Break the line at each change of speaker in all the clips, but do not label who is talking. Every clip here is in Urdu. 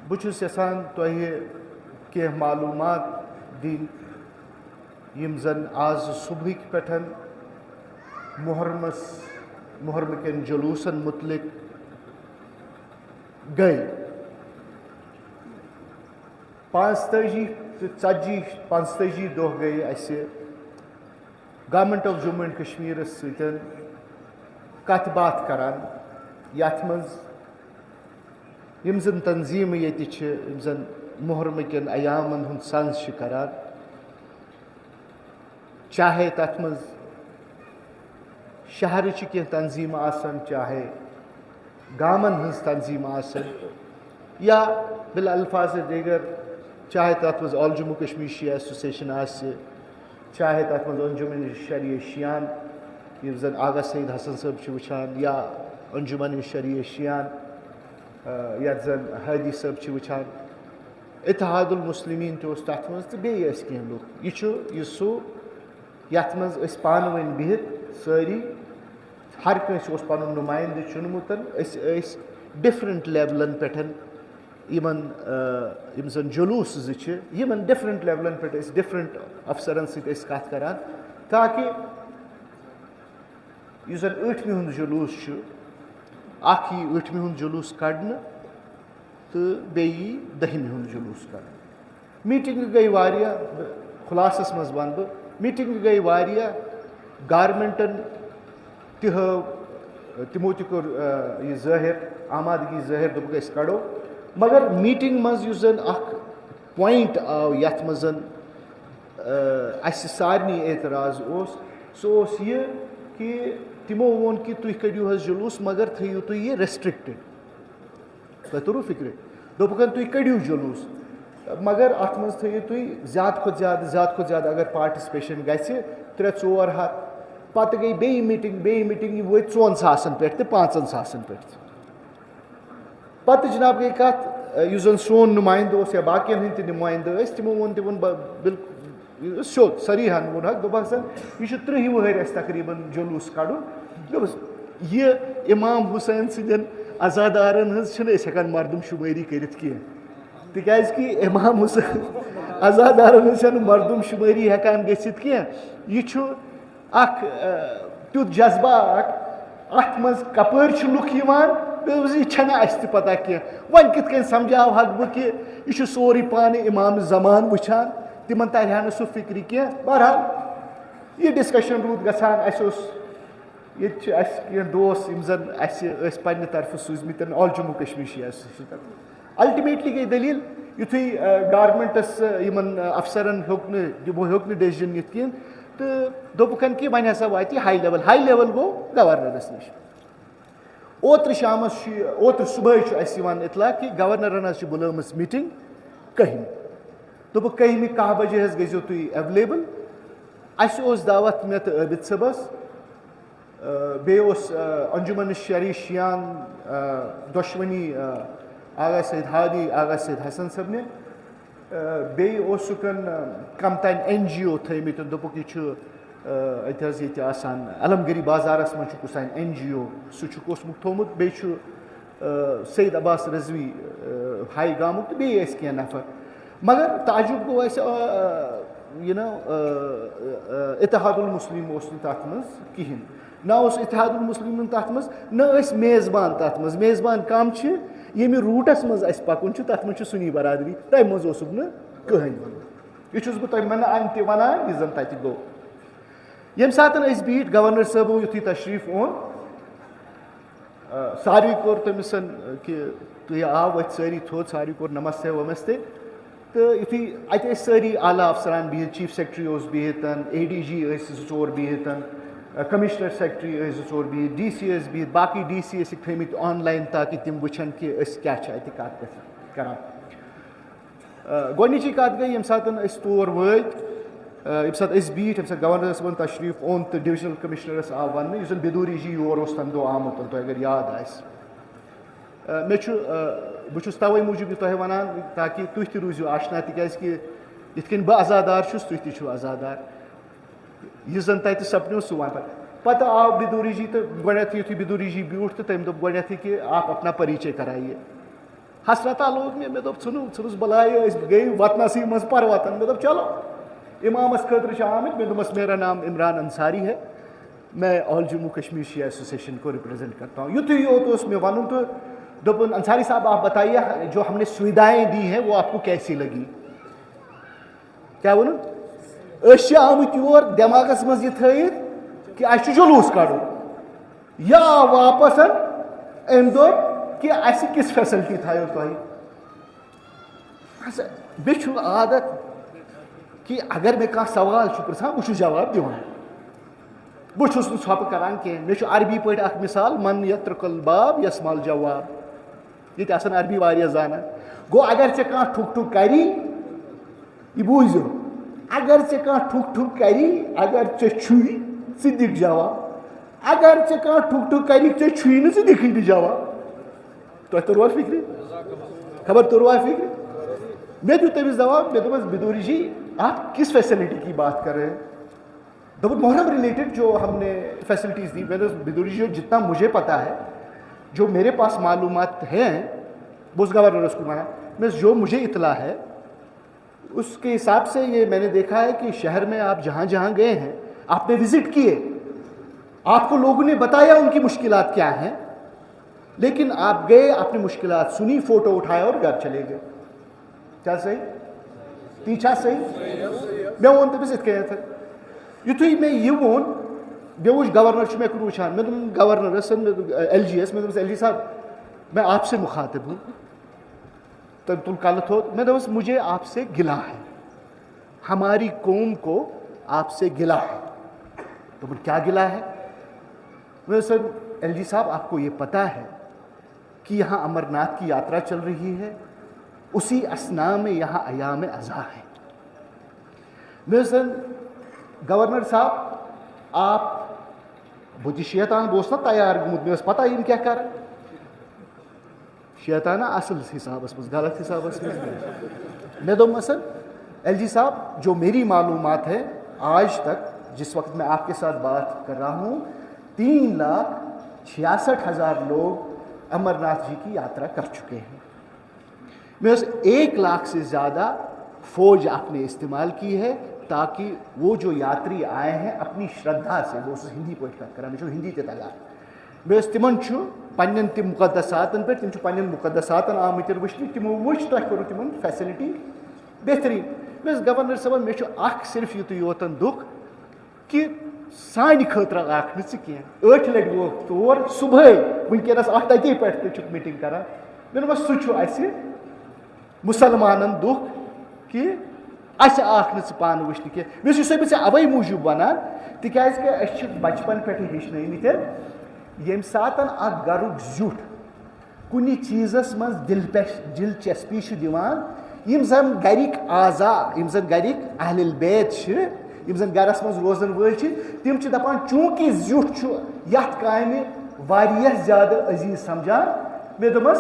بچھس یژھان تۄہہِ کینٛہہ معلوٗمات دِنۍ یِم زن آز صُبحٕکۍ پٮ۪ٹھ محرمہٕ کٮ۪ن جلوٗسن متعلق گٔے 45 دۄہ گٔے اَسہِ گورمنٹ آف جموں اینڈ کشمیٖرس سۭتۍ کتھ باتھ کران یتھ منٛز یِم زن تنظیٖمہٕ ییٚتہِ چھِ یِم زن محرمہٕ کٮ۪ن ایامن ہُنٛد سنز چھِ کران چاہے تتھ منٛز شہرٕچہِ کینٛہہ تنظیٖمہٕ آسن چاہے گامن ہٕنٛز تنظیٖمہٕ آسن یا بالالفاظ دیگر چاہے تتھ منٛز آل جموں کشمیٖر شِیا ایسوسیشن آسہِ چاہے تتھ منٛز انجمن شریعہ شیان یِم زن آغا سعید حسن صٲب چھِ وٕچھان یا انجمن شریعہ شیان یتھ زن ہادی صٲب چھِ وٕچھان اتحاد المسلمین تہِ اوس تتھ منٛز تہٕ بیٚیہِ ٲسۍ کینٛہہ لُکھ یہِ چھُ سُہ یتھ منٛز أسۍ پانہٕ ؤنۍ بِہِتھ سٲری ہر کٲنٛسہِ اوس پنُن نُمایندٕ چُنمُت أسۍ ٲسۍ ڈفرنٹ لیولن پٮ۪ٹھ یِم زن جلوٗس زٕ چھِ یِمن ڈفرنٹ لیولن پٮ۪ٹھ ٲسۍ ڈفرنٹ افسرن سۭتۍ ٲسۍ کتھ کران تاکہِ یُس زن 8مہِ ہُنٛد جلوٗس چھُ اکھ یی 8مہِ ہُنٛد جلوٗس کڑنہٕ تہٕ بیٚیہِ یی 10مہِ ہُنٛد جلوٗس کڑنہٕ میٖٹنگہٕ گٔے واریاہ خُلاصس منٛز ونہٕ بہٕ میٖٹنگہٕ گٔے واریاہ گورمنٹن تہِ ہٲو تِمو تہِ کوٚر یہِ ظٲہِر آمادگی ظٲہِر دوٚپُکھ أسۍ کڑو مگر میٖٹنگ منٛز یُس زن اکھ پویِنٹ آو یتھ منٛز اسہِ سارنٕے اعتراض اوس سُہ اوس یہِ کہِ تِمو ووٚن کہِ تُہۍ کٔڑِو حظ جلوٗس مگر تھٲیِو تُہۍ یہِ ریسٹرکٹِڈ تۄہہِ توٚروٕ فِکرِ دوٚپُکھ تُہۍ کٔڑِو جلوٗس مگر اتھ منٛز تھٲیِو تُہۍ زیادٕ کھۄتہٕ زیادٕ اگر پاٹِسپیشن گژھِ 3-4 ہتھ پتہٕ گٔے بیٚیہِ میٖٹنگ یِم وٲتۍ 2,000 پٮ۪ٹھ تہٕ 5,000 پٮ۪ٹھ تہِ پتہٕ جناب گٔے کتھ یُس زن سون نُمایندٕ اوس یا باقین ہٕنٛدۍ تہِ نُمایندٕ ٲسۍ تِمو ووٚن بالکل یہِ اوس سیوٚد صریحن ووٚنکھ دوٚپکھ زن یہِ چھُ 30 وٕہٕرۍ اسہِ تقریٖبن جلوٗس کڑُن دوٚپُس یہِ امام حُسین سٕنٛدٮ۪ن عزادارن ہٕنٛز چھِنہٕ أسۍ ہٮ۪کان مردم شُمٲری کٔرِتھ کینٛہہ تِکیازِ کہِ امام حُسین عزادارن ہٕنٛز چھنہٕ مردم شُمٲری ہٮ۪کان گٔژھِتھ کینٛہہ یہِ چھُ اکھ تیُتھ جذبہ اکھ اتھ منٛز کپٲرۍ چھِ لُکھ یِوان یہِ چھنہٕ اسہِ تہِ پتہ کینٛہہ وۄنۍ کِتھ کٔنۍ سمجھاوہکھ بہٕ کہِ یہِ چھُ سورُے پانہٕ امام زمان وٕچھان تِمن ترِ ہا نہٕ سُہ فِکرِ کینٛہہ بہرحال یہِ ڈسکشن روٗد گژھان اسہِ اوس ییٚتہِ چھِ اسہِ کینٛہہ دوس یِم زن اسہِ ٲسۍ پننہِ طرفہٕ سوٗزمٕتۍ آل جموں کشمیٖر شِیا ایسوسیشن الٹِمیٹلی گٔے دٔلیٖل یِتھُے گورمنٹس یِمن افسرن تِمو ہیوٚک نہٕ ڈیسِجن نِتھ کینٛہہ تہٕ دوٚپُکھ کہِ وۄنۍ ہسا واتہِ یہِ ہاے لیول گوٚو گورنرس نِش اوترٕ صُبحٲے چھُ اسہِ یِوان اطلاع کہِ گورنرن حظ چھِ بُلٲمٕژ میٖٹنگ 1 دوٚپُکھ 1 کاہ بجے حظ گٔژھِو تُہۍ ایویلیبل اسہِ اوس دعوت مےٚ تہٕ عٲبِد صٲبس بیٚیہِ اوس انجمن شریعہ شیان دۄشوٕنی آغا سعید ہادی آغا سعید حسن صٲبنہِ بیٚیہِ اوسُکھ کم تام NGO تھٲیمٕتۍ دوٚپُکھ یہِ چھُ اَتہِ حظ ییٚتہِ آسان علمگری بازارس منٛز چھُ کُس NGO سُہ چھُکھ اوسمُت تھوٚومُت بیٚیہِ چھُ سعید عباس رضوی ہاے گامُک تہٕ بیٚیہِ ٲسۍ کینٛہہ نفر مگر تعجُب گوٚو اَسہِ اتحاد المسلم اوس نہٕ تتھ منٛز کِہینۍ نہ اوس اتحاد المسلمن تتھ منٛز نہ ٲسۍ میزبان تتھ منٛز میزبان کم چھِ ییٚمہِ روٗٹس منٛز اسہِ پکُن چھُ تتھ منٛز چھِ سُنی برادری تمہِ منٛز اوسُکھ نہٕ کٕہٕنۍ وَنُن یہِ چھُس بہٕ تۄہہِ تہِ ونان یہِ زن تتہِ گوٚو ییٚمہِ ساتہٕ أسۍ بیٖٹھۍ گورنر صٲبو یُتھُے تشریٖف اوٚن ساروٕے کوٚر تٔمِس کہِ تُہۍ آو ؤتھۍ سٲری تھوٚد ساروٕے کوٚر نمستے ومستے تہٕ یُتھُے اَتہِ ٲسۍ سٲری اعلیٰ افسران بِہِتھ چیٖف سیکرٹری اوس بِہِتھ ADG ٲسۍ 2-4 بِہِتھ کمشنر سیکرٹری ٲسۍ 2-4 بِہِتھ DC ٲسۍ بِہِتھ باقٕے DC ٲسِکھ تھٲیمٕتۍ آنلاین تاکہِ تِم وٕچھن کہِ أسۍ کیاہ چھِ اَتہِ کتھ کران گۄڈنِچی کتھ گٔے ییٚمہِ ساتہٕ أسۍ تور وٲتۍ ییٚمہِ ساتہٕ أسۍ بیٖٹھۍ ییٚمہِ ساتہٕ گورنرس ووٚن تشریٖف اوٚن تہٕ ڈِوِجنل کمشنرس آو وننہٕ یُس زن بدوٗری جی یور اوس تمہِ دۄہ آمُت تۄہہِ اگر یاد آسہِ بہٕ چھُس توے موٗجوٗب یہِ تۄہہِ ونان تاکہِ تُہۍ تہِ روٗزِو آشنا تِکیازِ کہِ یِتھ کٔنۍ بہٕ عزادار چھُس تُہۍ تہِ چھِو عزادار یُس زن تتہِ سپنو سُہ وَنہٕ پتہٕ آو بدوٗری جی تہٕ گۄڈنیتھٕے یُتھُے بدوٗری جی بیوٗٹھ تہٕ تٔمۍ دوٚپ گۄڈنیتھٕے کہِ آپ اپنا پریچے کرائیے حسرتا لوگ مے دوٚپ ژھٕنُس بلایہِ أسۍ گٔے وطنسٕے منٛز پروتن مے دوٚپ چلو امامس خٲطرٕ چھِ آمٕتۍ مے دوٚپمس میرا نام عمران انصاری ہے میں آل جموں کشمیر شیعہ ایسوسیشن کو ریپرزینٹ کرتا ہوں. یُتھُے یوت اوس مےٚ وَنُن تہٕ دوٚپُن انصاری صاحب آپ بتائیے جو ہم نے سویدھائیں دی ہیں وہ آپ کو کیسی لگی. کیٛاہ ووٚنُن؟ أسۍ چھِ آمٕتۍ یور دٮ۪ماغس منٛز یہِ تھٲیِتھ کہِ اَسہِ چھُ جلوٗس کَڑُن. یہِ آو واپس أمۍ دوٚپ کہِ اَسہِ کِژھ فیسلٹی تھایو تۄہہِ. مےٚ چھُ عادت کہِ اگر مےٚ کانٛہہ سوال چھُ پرٛژھان بہٕ چھُس جواب دِوان. بہٕ چھُس نہٕ ژھۄپہٕ کران کینٛہہ. مےٚ چھُ عربی پٲٹھۍ اکھ مثال من یترک الباب یسمع الجواب. ییٚتہِ آسان عربی واریاہ زانان. گوٚو اگر ژےٚ کانٛہہ ٹھُک ٹھُک کری یہِ بوٗزِو اگر ژےٚ کانٛہہ ٹھُک ٹھُک کری اگر ژےٚ چھُے ژٕ دِکھ جواب. اگر ژےٚ کانٛہہ ٹھُک ٹھُک کری ژےٚ چھُے نہٕ ژٕ دِکھٕے نہٕ جواب. تۄہہِ توٚروا فِکرِ؟ خبر توٚروا فِکرِ؟ مےٚ دیُت تٔمِس جواب مےٚ دوٚپمس بدوری جی آپ کس فیسلٹی کی بات کر رہے ہیں. دوٚپُن محرم ریلیٹڈ جو ہم نے فیسلٹیز دی. میں نے بدوری جی جتنا مجھے پتا ہے جو میرے پاس معلومات ہیں وہ اس گورنر اس کو مانا میں جو مجھے اطلاع ہے اس کے حساب سے یہ میں نے دیکھا ہے کہ شہر میں آپ جہاں جہاں گئے ہیں آپ نے وزٹ کیے آپ کو لوگوں نے بتایا ان کی مشکلات کیا ہیں لیکن آپ گئے آپ نے مشکلات سنی فوٹو اٹھایا اور گھر چلے گئے. کیا صحیح؟ تی چھا صحیح؟ مےٚ ووٚن تٔمِس یِتھ کٔنٮ۪تھ یُتھُے مےٚ یہِ ووٚن مےٚ وٕچھ گورنر چھُ مےٚ کُن وٕچھان مےٚ دوٚپ گورنرس ایل جی یس مےٚ دوٚپمس ایل جی صاحب میں آپ سے مخاطب ہوں. تٔمۍ تُل کلہٕ تھوٚد. مےٚ دوٚپمس مجھے آپ سے گلا ہے ہماری قوم کو آپ سے گلا ہے. دوٚپُن کیا گلا ہے؟ میں سر ایل جی صاحب آپ کو یہ پتہ ہے کہ یہاں امرناتھ کی یاترا چل رہی ہے اسی اسنا میں یہاں ایام ازا ہے. میں سر گورنر صاحب آپ بہٕ تہِ شیطان بہٕ اوسُس نا تیار گوٚمُت مےٚ ٲس پتہ یِم کیٛاہ کَرن. شیطانہ اصل حسابس منٛز غلط حسابس منٛز. مےٚ دوٚپمس سر ایل جی صاحب جو میری معلومات ہے آج تک جس وقت میں آپ کے ساتھ بات کر رہا ہوں 3,66,000 لوگ امرناتھ جی کی یاترا کر چکے ہیں. میں 1,00,000 سے زیادہ فوج آپ نے استعمال کی ہے تاکہ وہ جو یاتری آئے ہیں اپنی شردھا سے وہ ہندی پٲٹھۍ کَتھ کران مےٚ چھُ ہندی تہِ تگان مےٚ ٲس تِمن چھُ پننٮ۪ن تِم مُقدساتن پٮ۪ٹھ تِم چھِ پننٮ۪ن مُقدساتن آمٕتۍ وٕچھنہِ تِمو وٕچھ تۄہہِ کوٚروٕ تِمن فیسلٹی بہتریٖن. مےٚ ٲس گورنر صٲبن مےٚ چھُ اکھ صرف یُتُے یوتن دُکھ کہِ سانہِ خٲطرٕ آکھ نہٕ ژٕ کینٛہہ. 8 لٹہِ ووت تور صُبحٲے وٕنکیٚنس اکھ تَتے پٮ۪ٹھ تہِ چھُکھ میٖٹِنٛگ کران. مےٚ دوٚپمس سُہ چھُ اَسہِ مُسلمانن دُکھ کہِ اَسہِ آکھ نہٕ ژٕ پانہٕ وٕچھنہِ کینٛہہ. مےٚ چھُ سُہ بہٕ ژےٚ اَوَے موٗجوٗب وَنان تِکیٛازِ کہِ أسۍ چھِ بچپن پٮ۪ٹھٕ ہیٚچھنٲومٕتۍ ییٚمہِ ساتہٕ اکھ گرُک زیُٹھ کُنہِ چیٖزس منٛز دلچسپی چھُ دِوان یِم زن گرِکۍ اعضا یِم زن گرِکۍ اہل البیت چھِ یِم زن گرس منٛز روزن وٲلۍ چھِ تِم چھِ دپان چوٗنٛکہِ زیُٹھ چھُ یتھ کامہِ واریاہ زیادٕ عزیٖز سمجھان. مےٚ دوٚپمس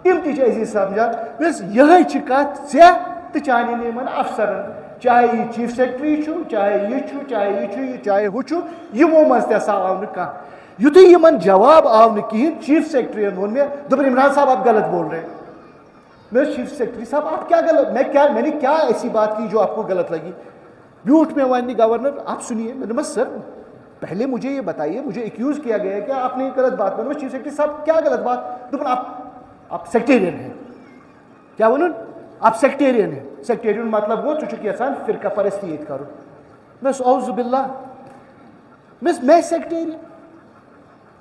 تِم تہِ چھِ عزیٖز سمجھان. مےٚ ٲس یِہے چھِ کتھ ژےٚ تہٕ چانٮ۪ن یِمن افسرن چاہے یہِ چیٖف سیکرٹری چھُ چاہے یہِ چھُ چاہے یہِ چھُ چاہے ہُہ چھُ یِمو منٛز تہِ ہسا آو نہٕ کانٛہہ. یُتھُے یِمن جواب آو نہٕ کِہینۍ چیٖف سیکرٹرین ووٚن مےٚ دوٚپُن عمران صاحب آپ غلط بول رہے ہیں. میں چیف سیکرٹری صاحب آپ کیا غلط میں نے کیا ایسی بات کی جو آپ کو غلط لگی. بیوٹھ میں وانی گورنر آپ سنیے. میں نے بس سر پہلے مجھے یہ بتائیے مجھے ایکیوز کیا گیا ہے کہ آپ نے غلط بات بنا. چیف سیکرٹری صاحب کیا غلط بات؟ دوپن آپ سیکٹیرین ہیں. کیا ونن؟ آپ سیکٹیرین ہیں. سیکٹیرین مطلب گوٚو ژٕ چھُکھ یژھان فرقہ پرستی ییٚتہِ کرُن. میں اعوذ باللہ میں سیکٹیرین.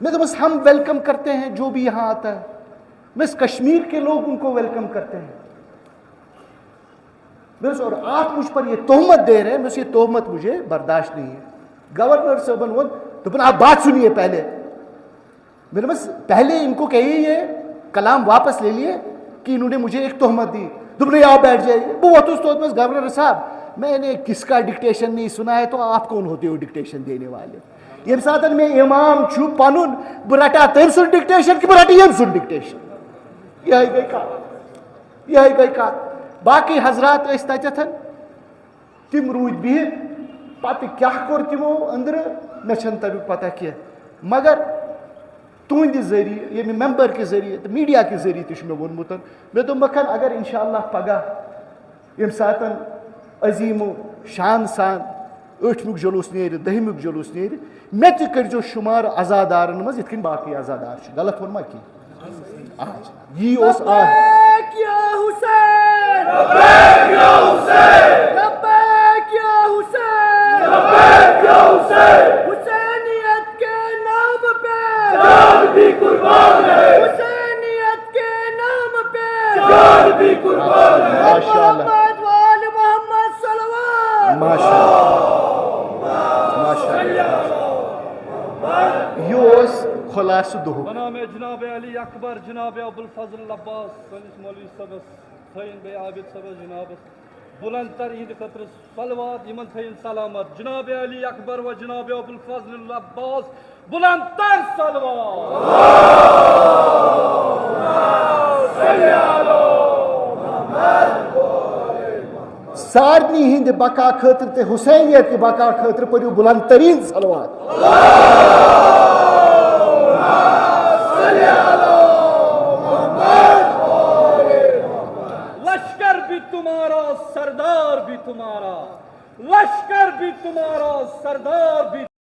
میں تو بس ہم ویلکم کرتے ہیں جو بھی یہاں آتا ہے. بس کشمیر کے لوگ ان کو ویلکم کرتے ہیں. بس اور آپ مجھ پر یہ تہمت دے رہے ہیں بس یہ تہمت مجھے برداشت نہیں ہے. گورنر صاحبن وون دوپن آپ بات سنیے پہلے. میں نے بس پہلے ان کو کہیے یہ کلام واپس لے لیے کہ انہوں نے مجھے ایک تہمت دی. دوپن آپ بیٹھ جائیے. وہ ووتُس توت بس گورنر صاحب میں نے کس کا ڈکٹیشن نہیں سنا ہے تو آپ کون ہوتے ہو ڈکٹیشن دینے والے. ییٚمہِ ساتہٕ مےٚ اِمام چھُ پَنُن بہٕ رٹا تٔمۍ سُنٛد ڈِکٹیشن کہِ بہٕ رٹہٕ ییٚمہِ سُنٛد ڈِکٹیشن. یِہے گٔے کتھ. باقٕے حضرات ٲسۍ تتٮ۪تھ تِم روٗدۍ بِہِتھ پتہٕ کیٛاہ کوٚر تِمو أنٛدرٕ مےٚ چھنہٕ تمیُک پتہ کینٛہہ. مگر تہندِ ذریعہ ییٚمہِ ممبر کہِ ذریعہ تہٕ میٖڈیا کہِ ذریعہ تہِ چھُ مےٚ ووٚنمُت مےٚ دوٚپمَکھ اگر اِنشاء اللہ پگاہ ییٚمہِ ساتہٕ عظیٖمو شان سان 8میُک جلوٗس نیرِ 10میُک جلوٗس نیرِ مےٚ تہِ کٔرۍزیو شُمار عزادارَن منٛز یِتھ کٔنۍ باقٕے عزادار چھِ غلط ووٚن ما کینٛہہ یی اوس خلاصہ دہُک
بنام جناب علی اکبر جناب ابوالفضل عباس سٲنِس مولوی صٲبس تھٲیِن بیٚیہِ عابد صٲبس جنابس بلند تر یِہنٛدِ خٲطرٕ صلوات یِمن تھٲیِن سلامت جناب علی اکبر و جناب ابوالفضل عباس بلند تر صلوات
سارنی ہند بقا خاطر تے حسینیت کے بقا خاطر پڑھو بلند ترین صلوات
لشکر بھی تمہارا سردار بھی تمہارا لشکر بھی تمہارا سردار بھی